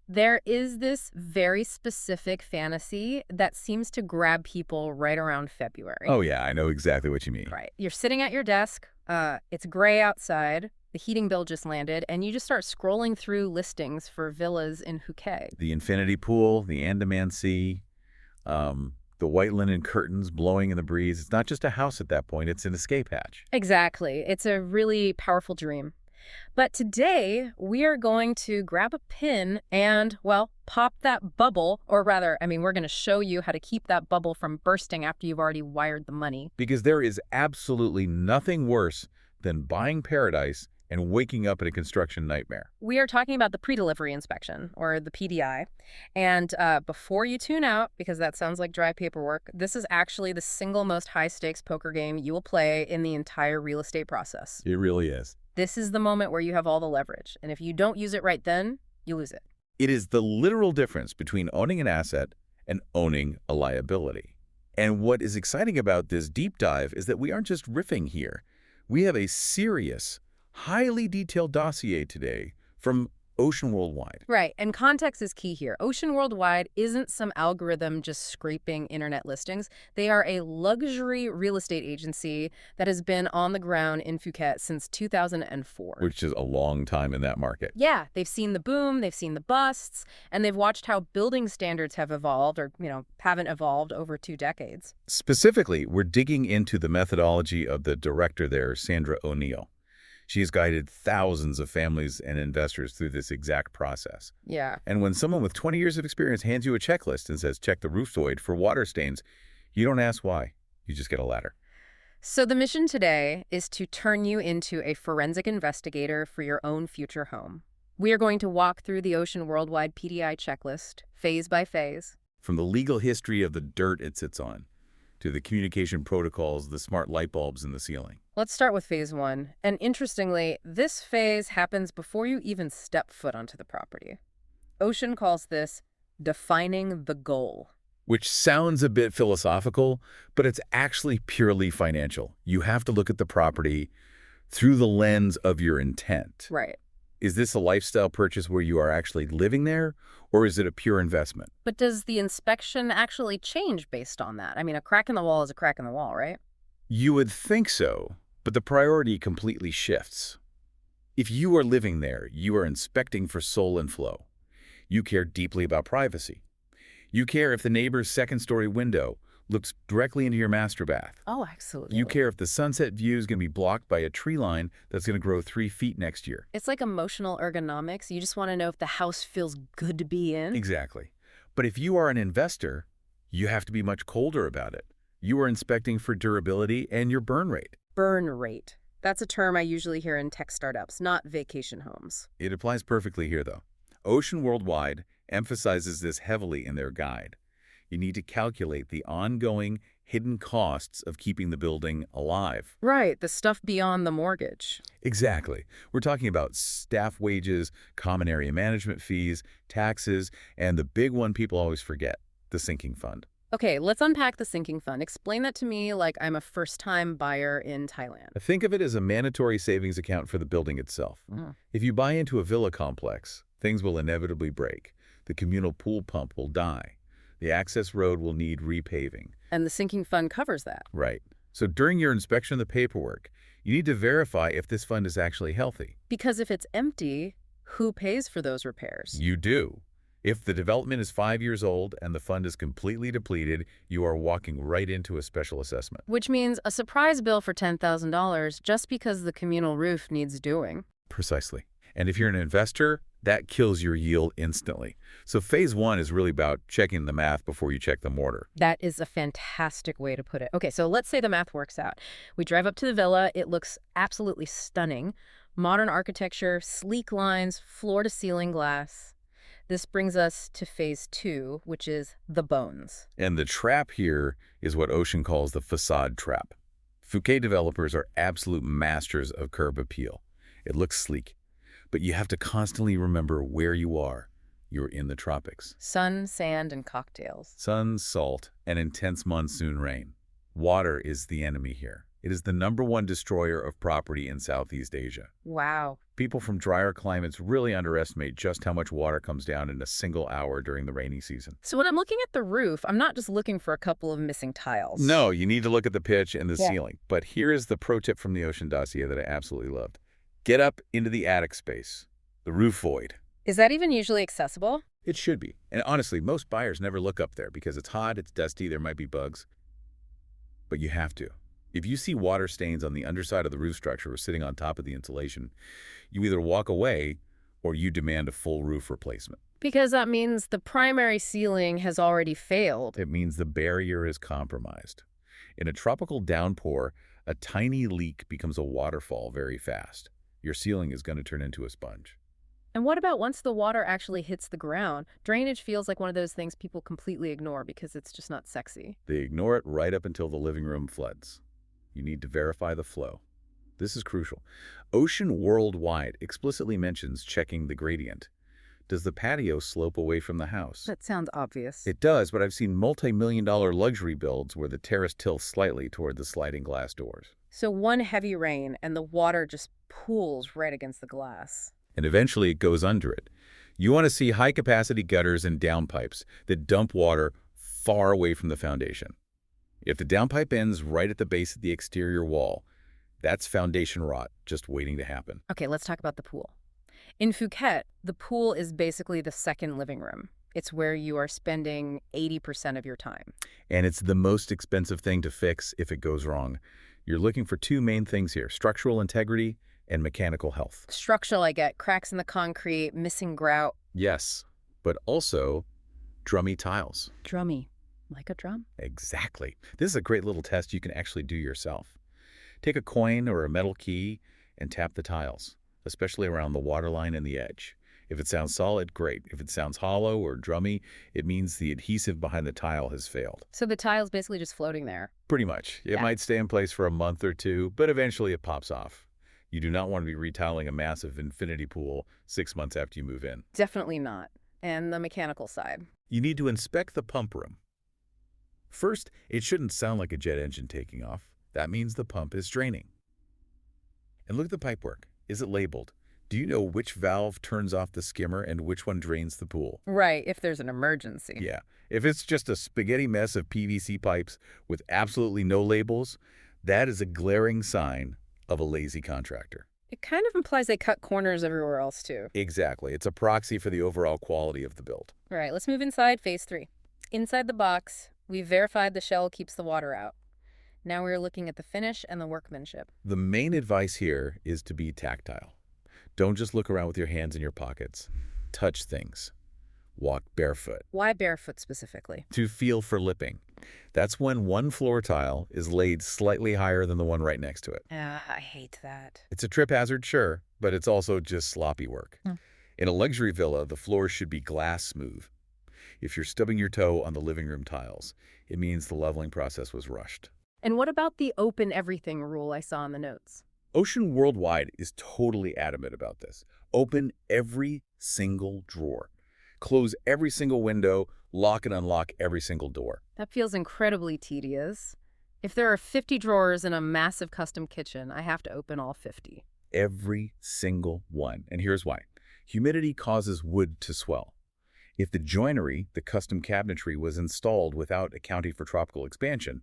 There is this very specific fantasy that seems to grab people right around February. Oh, yeah, I know exactly what you mean. Right. You're sitting at your desk, it's gray outside, the heating bill just landed, and you just start scrolling through listings for villas in Phuket. The infinity pool, the Andaman Sea, the white linen curtains blowing in the breeze. It's not just a house at that point, it's an escape hatch. Exactly. It's a really powerful dream. But today, we are going to grab a pin and, well, pop that bubble, or rather, we're going to show you how to keep that bubble from bursting after you've already wired the money. Because there is absolutely nothing worse than buying paradise and waking up in a construction nightmare. We are talking about the pre-delivery inspection, or the PDI. And before you tune out, because that sounds like dry paperwork, this is actually the single most high-stakes poker game you will play in the entire real estate process. It really is. This is the moment where you have all the leverage. And if you don't use it right then, you lose it. It is the literal difference between owning an asset and owning a liability. And what is exciting about this deep dive is that we aren't just riffing here. We have a serious, highly detailed dossier today from Ocean Worldwide. Right, and context is key here. Ocean Worldwide isn't some algorithm just scraping internet listings. They are a luxury real estate agency that has been on the ground in Phuket since 2004. Which is a long time in that market. Yeah, they've seen the boom, they've seen the busts, and they've watched how building standards have evolved or, haven't evolved over 2 decades. Specifically, we're digging into the methodology of the director there, Sandra O'Neill. She has guided thousands of families and investors through this exact process. Yeah. And when someone with 20 years of experience hands you a checklist and says, check the roof void for water stains, you don't ask why. You just get a ladder. So the mission today is to turn you into a forensic investigator for your own future home. We are going to walk through the Ocean Worldwide PDI checklist, phase by phase. From the legal history of the dirt it sits on, to the communication protocols, the smart light bulbs in the ceiling. Let's start with phase 1. And interestingly, this phase happens before you even step foot onto the property. Ocean calls this defining the goal. Which sounds a bit philosophical, but it's actually purely financial. You have to look at the property through the lens of your intent. Right. Is this a lifestyle purchase where you are actually living there, or is it a pure investment? But does the inspection actually change based on that? A crack in the wall is a crack in the wall, right? You would think so, but the priority completely shifts. If you are living there, you are inspecting for soul and flow. You care deeply about privacy. You care if the neighbor's second-story window looks directly into your master bath. Oh, absolutely. You care if the sunset view is going to be blocked by a tree line that's going to grow 3 feet next year. It's like emotional ergonomics. You just want to know if the house feels good to be in. Exactly. But if you are an investor, you have to be much colder about it. You are inspecting for durability and your burn rate. Burn rate. That's a term I usually hear in tech startups, not vacation homes. It applies perfectly here, though. Ocean Worldwide emphasizes this heavily in their guide. You need to calculate the ongoing, hidden costs of keeping the building alive. Right, the stuff beyond the mortgage. Exactly. We're talking about staff wages, common area management fees, taxes, and the big one people always forget, the sinking fund. Okay, let's unpack the sinking fund. Explain that to me like I'm a first-time buyer in Thailand. Think of it as a mandatory savings account for the building itself. If you buy into a villa complex, things will inevitably break. The communal pool pump will die. The access road will need repaving. And the sinking fund covers that. Right. So during your inspection of the paperwork, you need to verify if this fund is actually healthy. Because if it's empty, who pays for those repairs? You do. If the development is 5 years old and the fund is completely depleted, you are walking right into a special assessment. Which means a surprise bill for $10,000 just because the communal roof needs doing. Precisely. And if you're an investor, that kills your yield instantly. So phase 1 is really about checking the math before you check the mortar. That is a fantastic way to put it. Okay, so let's say the math works out. We drive up to the villa. It looks absolutely stunning. Modern architecture, sleek lines, floor-to-ceiling glass. This brings us to phase 2, which is the bones. And the trap here is what Ocean calls the facade trap. Phuket developers are absolute masters of curb appeal. It looks sleek, but you have to constantly remember where you are. You're in the tropics. Sun, sand, and cocktails. Sun, salt, and intense monsoon rain. Water is the enemy here. It is the #1 destroyer of property in Southeast Asia. Wow. People from drier climates really underestimate just how much water comes down in a single hour during the rainy season. So when I'm looking at the roof, I'm not just looking for a couple of missing tiles. No, you need to look at the pitch and the Yeah. ceiling. But here is the pro tip from the Ocean dossier that I absolutely loved. Get up into the attic space, the roof void. Is that even usually accessible? It should be. And honestly, most buyers never look up there because it's hot, it's dusty, there might be bugs. But you have to. If you see water stains on the underside of the roof structure or sitting on top of the insulation, you either walk away or you demand a full roof replacement. Because that means the primary ceiling has already failed. It means the barrier is compromised. In a tropical downpour, a tiny leak becomes a waterfall very fast. Your ceiling is going to turn into a sponge. And what about once the water actually hits the ground? Drainage feels like one of those things people completely ignore because it's just not sexy. They ignore it right up until the living room floods. You need to verify the flow. This is crucial. Ocean Worldwide explicitly mentions checking the gradient. Does the patio slope away from the house? That sounds obvious. It does, but I've seen multi-million-dollar luxury builds where the terrace tilts slightly toward the sliding glass doors. So one heavy rain and the water just pools right against the glass. And eventually it goes under it. You want to see high-capacity gutters and downpipes that dump water far away from the foundation. If the downpipe ends right at the base of the exterior wall, that's foundation rot just waiting to happen. Okay, let's talk about the pool. In Phuket, the pool is basically the second living room. It's where you are spending 80% of your time. And it's the most expensive thing to fix if it goes wrong. You're looking for two main things here: structural integrity and mechanical health. Structural, I get cracks in the concrete, missing grout. Yes, but also drummy tiles. Drummy. Like a drum? Exactly. This is a great little test you can actually do yourself. Take a coin or a metal key and tap the tiles, especially around the waterline and the edge. If it sounds solid, great. If it sounds hollow or drummy, it means the adhesive behind the tile has failed. So the tile's basically just floating there. Pretty much. It might stay in place for a month or two, but eventually it pops off. You do not want to be retiling a massive infinity pool 6 months after you move in. Definitely not. And the mechanical side. You need to inspect the pump room. First, it shouldn't sound like a jet engine taking off. That means the pump is draining. And look at the pipework. Is it labeled? Do you know which valve turns off the skimmer and which one drains the pool? Right, if there's an emergency. Yeah. If it's just a spaghetti mess of PVC pipes with absolutely no labels, that is a glaring sign of a lazy contractor. It kind of implies they cut corners everywhere else, too. Exactly. It's a proxy for the overall quality of the build. All right, let's move inside phase 3. Inside the box, we've verified the shell keeps the water out. Now we're looking at the finish and the workmanship. The main advice here is to be tactile. Don't just look around with your hands in your pockets. Touch things. Walk barefoot. Why barefoot specifically? To feel for lipping. That's when one floor tile is laid slightly higher than the one right next to it. I hate that. It's a trip hazard, sure, but it's also just sloppy work. In a luxury villa, the floors should be glass smooth. If you're stubbing your toe on the living room tiles, it means the leveling process was rushed. And what about the open everything rule I saw in the notes? Ocean Worldwide is totally adamant about this. Open every single drawer. Close every single window, lock and unlock every single door. That feels incredibly tedious. If there are 50 drawers in a massive custom kitchen, I have to open all 50. Every single one. And here's why. Humidity causes wood to swell. If the joinery, the custom cabinetry, was installed without accounting for tropical expansion,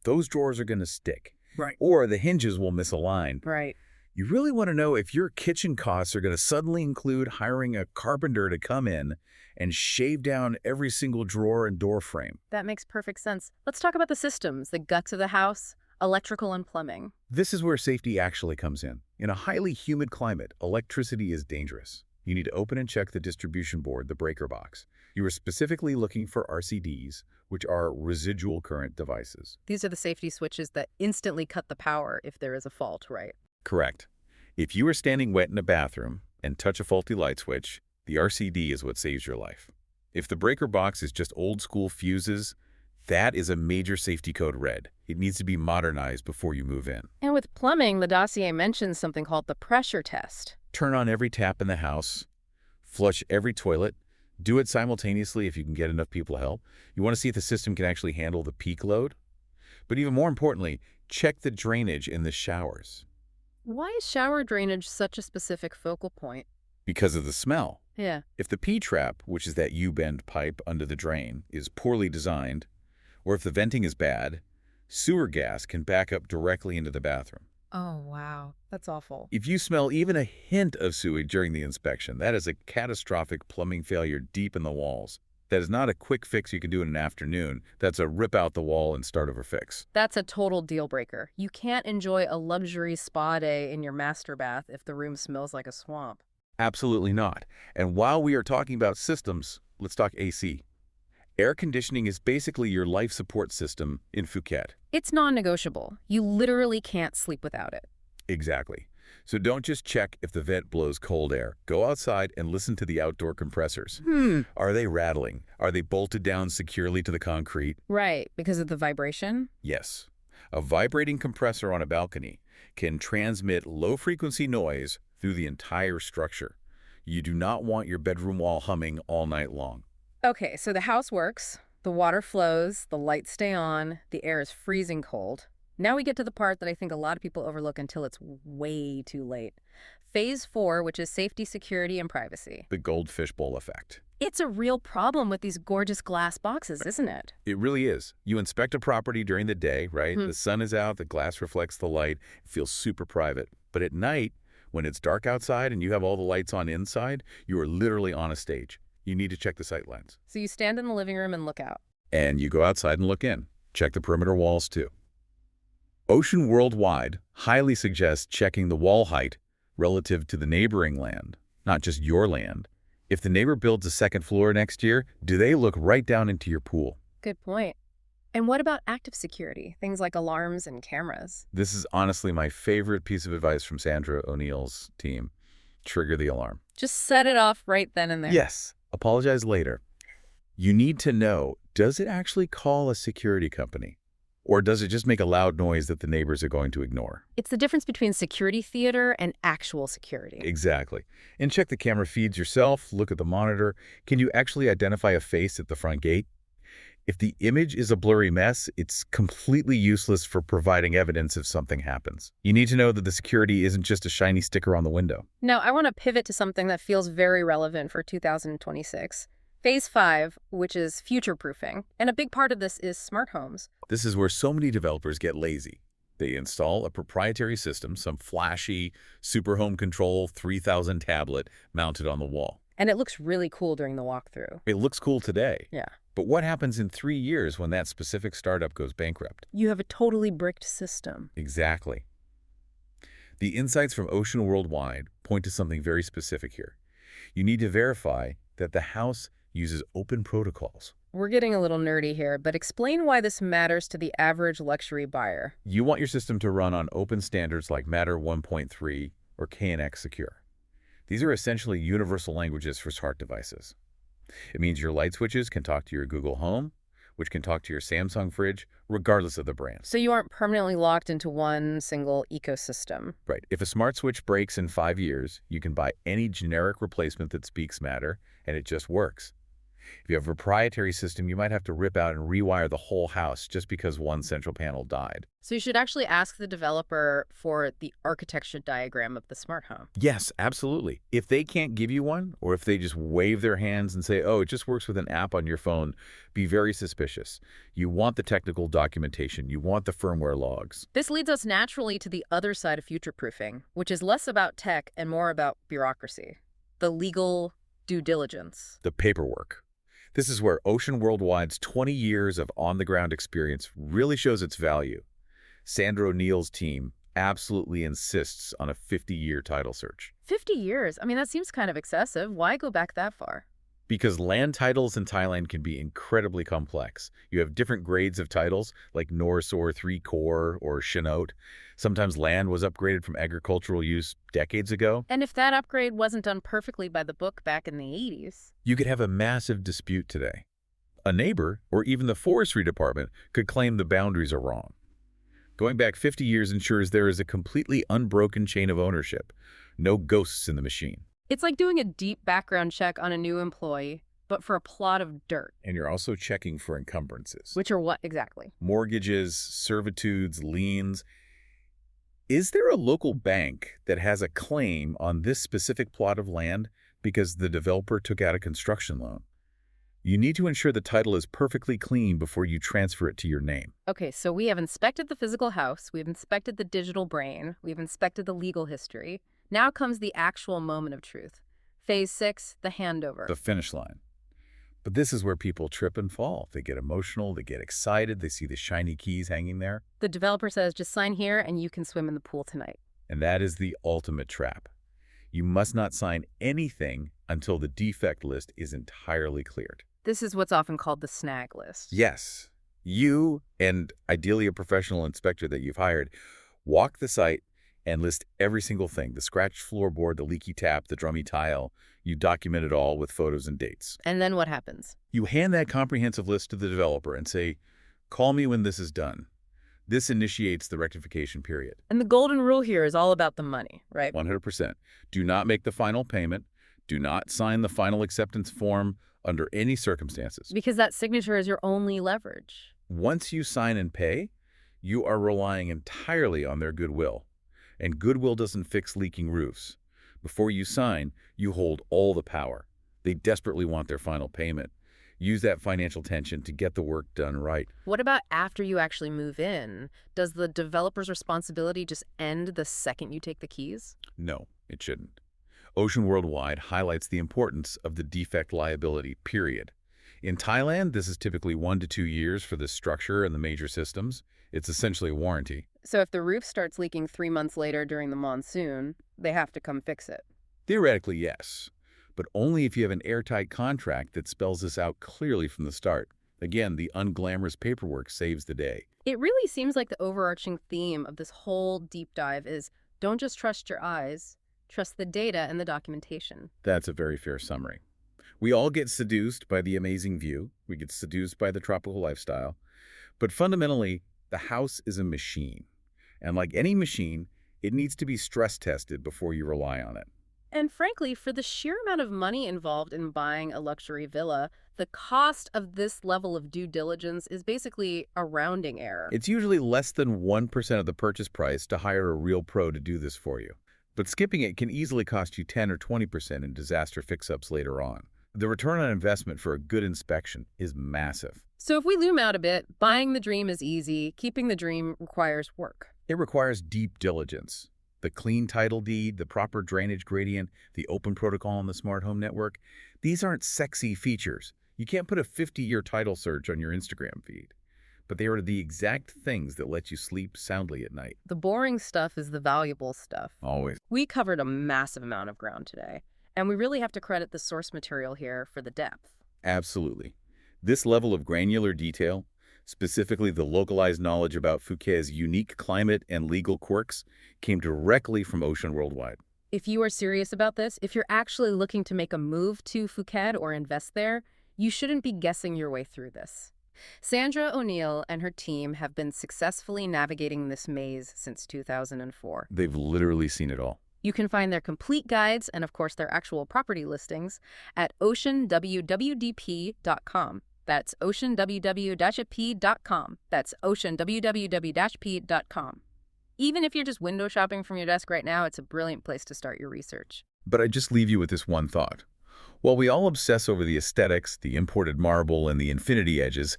those drawers are going to stick. Right. Or the hinges will misalign. Right. You really want to know if your kitchen costs are going to suddenly include hiring a carpenter to come in and shave down every single drawer and door frame. That makes perfect sense. Let's talk about the systems, the guts of the house, electrical and plumbing. This is where safety actually comes in. In a highly humid climate, electricity is dangerous. You need to open and check the distribution board, the breaker box. You are specifically looking for RCDs, which are residual current devices. These are the safety switches that instantly cut the power if there is a fault, right? Correct. If you are standing wet in a bathroom and touch a faulty light switch, the RCD is what saves your life. If the breaker box is just old-school fuses, that is a major safety code red. It needs to be modernized before you move in. And with plumbing, the dossier mentions something called the pressure test. Turn on every tap in the house. Flush every toilet. Do it simultaneously if you can get enough people to help. You want to see if the system can actually handle the peak load. But even more importantly, check the drainage in the showers Why is shower drainage such a specific focal point? because of the smell. Yeah. If the P-trap, which is that U-bend pipe under the drain, is poorly designed, or if the venting is bad, sewer gas can back up directly into the bathroom. Oh, wow. That's awful. If you smell even a hint of sewage during the inspection, that is a catastrophic plumbing failure deep in the walls. That is not a quick fix you can do in an afternoon. That's a rip out the wall and start over fix. That's a total deal breaker. You can't enjoy a luxury spa day in your master bath if the room smells like a swamp. Absolutely not. And while we are talking about systems, let's talk AC. Air conditioning is basically your life support system in Phuket. It's non-negotiable. You literally can't sleep without it. Exactly. So don't just check if the vent blows cold air. Go outside and listen to the outdoor compressors. Are they rattling? Are they bolted down securely to the concrete? Right, because of the vibration? Yes. A vibrating compressor on a balcony can transmit low-frequency noise through the entire structure. You do not want your bedroom wall humming all night long. Okay, so the house works, the water flows, the lights stay on, the air is freezing cold. Now we get to the part that I think a lot of people overlook until it's way too late. Phase 4, which is safety, security, and privacy. The goldfish bowl effect. It's a real problem with these gorgeous glass boxes, isn't it? It really is. You inspect a property during the day, right? The sun is out, the glass reflects the light. It feels super private. But at night, when it's dark outside and you have all the lights on inside, you are literally on a stage. You need to check the sight lines. So you stand in the living room and look out. And you go outside and look in. Check the perimeter walls too. Ocean Worldwide highly suggests checking the wall height relative to the neighboring land, not just your land. If the neighbor builds a second floor next year, do they look right down into your pool? Good point. And what about active security? Things like alarms and cameras. This is honestly my favorite piece of advice from Sandra O'Neill's team. Trigger the alarm. Just set it off right then and there. Yes. Apologize later. You need to know, does it actually call a security company? Or does it just make a loud noise that the neighbors are going to ignore? It's the difference between security theater and actual security. Exactly. And check the camera feeds yourself, look at the monitor. Can you actually identify a face at the front gate? If the image is a blurry mess, it's completely useless for providing evidence if something happens. You need to know that the security isn't just a shiny sticker on the window. Now, I want to pivot to something that feels very relevant for 2026. Phase 5, which is future-proofing. And a big part of this is smart homes. This is where so many developers get lazy. They install a proprietary system, some flashy super home control 3000 tablet mounted on the wall. And it looks really cool during the walkthrough. It looks cool today. Yeah. But what happens in 3 years when that specific startup goes bankrupt? You have a totally bricked system. Exactly. The insights from Ocean Worldwide point to something very specific here. You need to verify that the house uses open protocols. We're getting a little nerdy here, but explain why this matters to the average luxury buyer. You want your system to run on open standards like Matter 1.3 or KNX Secure. These are essentially universal languages for smart devices. It means your light switches can talk to your Google Home, which can talk to your Samsung fridge, regardless of the brand. So you aren't permanently locked into one single ecosystem. Right. If a smart switch breaks in 5 years, you can buy any generic replacement that speaks Matter, and it just works. If you have a proprietary system, you might have to rip out and rewire the whole house just because one central panel died. So you should actually ask the developer for the architecture diagram of the smart home. Yes, absolutely. If they can't give you one, or if they just wave their hands and say, oh, it just works with an app on your phone, be very suspicious. You want the technical documentation. You want the firmware logs. This leads us naturally to the other side of future-proofing, which is less about tech and more about bureaucracy. The legal due diligence. The paperwork. This is where Ocean Worldwide's 20 years of on-the-ground experience really shows its value. Sandra O'Neill's team absolutely insists on a 50-year title search. 50 years? I mean, that seems kind of excessive. Why go back that far? Because land titles in Thailand can be incredibly complex. You have different grades of titles, like Norse or 3 Core or Chinook. Sometimes land was upgraded from agricultural use decades ago. And if that upgrade wasn't done perfectly by the book back in the 80s? You could have a massive dispute today. A neighbor, or even the forestry department, could claim the boundaries are wrong. Going back 50 years ensures there is a completely unbroken chain of ownership. No ghosts in the machine. It's like doing a deep background check on a new employee. but for a plot of dirt. And you're also checking for encumbrances. Which are what exactly? Mortgages, servitudes, liens. Is there a local bank that has a claim on this specific plot of land because the developer took out a construction loan? You need to ensure the title is perfectly clean before you transfer it to your name. Okay, so we have inspected the physical house, we've inspected the digital brain, we've inspected the legal history. Now comes the actual moment of truth. Phase 6, the handover. The finish line. But this is where people trip and fall. They get emotional, they get excited, they see the shiny keys hanging there. The developer says, just sign here and you can swim in the pool tonight. And that is the ultimate trap. You must not sign anything until the defect list is entirely cleared. This is what's often called the snag list. Yes, you, and ideally a professional inspector that you've hired, walk the site and list every single thing, the scratched floorboard, the leaky tap, the drummy tile. You document it all with photos and dates. And then what happens? You hand that comprehensive list to the developer and say, call me when this is done. This initiates the rectification period. And the golden rule here is all about the money, right? 100%. Do not make the final payment. Do not sign the final acceptance form under any circumstances. Because that signature is your only leverage. Once you sign and pay, you are relying entirely on their goodwill. And goodwill doesn't fix leaking roofs. Before you sign, you hold all the power. They desperately want their final payment. Use that financial tension to get the work done right. What about after you actually move in? Does the developer's responsibility just end the second you take the keys? No, it shouldn't. Ocean Worldwide highlights the importance of the defect liability, period. In Thailand, this is typically 1 to 2 years for the structure and the major systems. It's essentially a warranty. So if the roof starts leaking 3 months later during the monsoon, they have to come fix it. Theoretically, yes, but only if you have an airtight contract that spells this out clearly from the start. Again, the unglamorous paperwork saves the day. It really seems like the overarching theme of this whole deep dive is don't just trust your eyes, trust the data and the documentation. That's a very fair summary. We all get seduced by the amazing view. We get seduced by the tropical lifestyle. But fundamentally, the house is a machine. And like any machine, it needs to be stress tested before you rely on it. And frankly, for the sheer amount of money involved in buying a luxury villa, the cost of this level of due diligence is basically a rounding error. It's usually less than 1% of the purchase price to hire a real pro to do this for you. But skipping it can easily cost you 10 or 20% in disaster fix-ups later on. The return on investment for a good inspection is massive. So if we zoom out a bit, buying the dream is easy. Keeping the dream requires work. It requires deep diligence. The clean title deed, the proper drainage gradient, the open protocol on the smart home network, these aren't sexy features. You can't put a 50-year title search on your Instagram feed. But they are the exact things that let you sleep soundly at night. The boring stuff is the valuable stuff. Always. We covered a massive amount of ground today, and we really have to credit the source material here for the depth. Absolutely. This level of granular detail, specifically the localized knowledge about Phuket's unique climate and legal quirks, came directly from Ocean Worldwide. If you are serious about this, if you're actually looking to make a move to Phuket or invest there, you shouldn't be guessing your way through this. Sandra O'Neill and her team have been successfully navigating this maze since 2004. They've literally seen it all. You can find their complete guides and, of course, their actual property listings at oceanwwdp.com. That's oceanwww-p.com. That's oceanwww-p.com. Even if you're just window shopping from your desk right now, it's a brilliant place to start your research. But I just leave you with this one thought. While we all obsess over the aesthetics, the imported marble, and the infinity edges,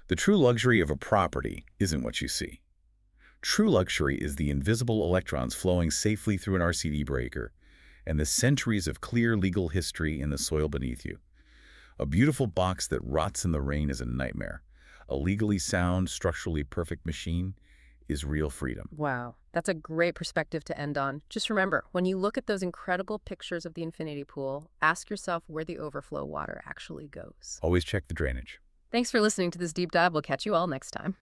the true luxury of a property isn't what you see. True luxury is the invisible electrons flowing safely through an RCD breaker and the centuries of clear legal history in the soil beneath you. A beautiful box that rots in the rain is a nightmare. A legally sound, structurally perfect machine is real freedom. Wow, that's a great perspective to end on. Just remember, when you look at those incredible pictures of the infinity pool, ask yourself where the overflow water actually goes. Always check the drainage. Thanks for listening to this deep dive. We'll catch you all next time.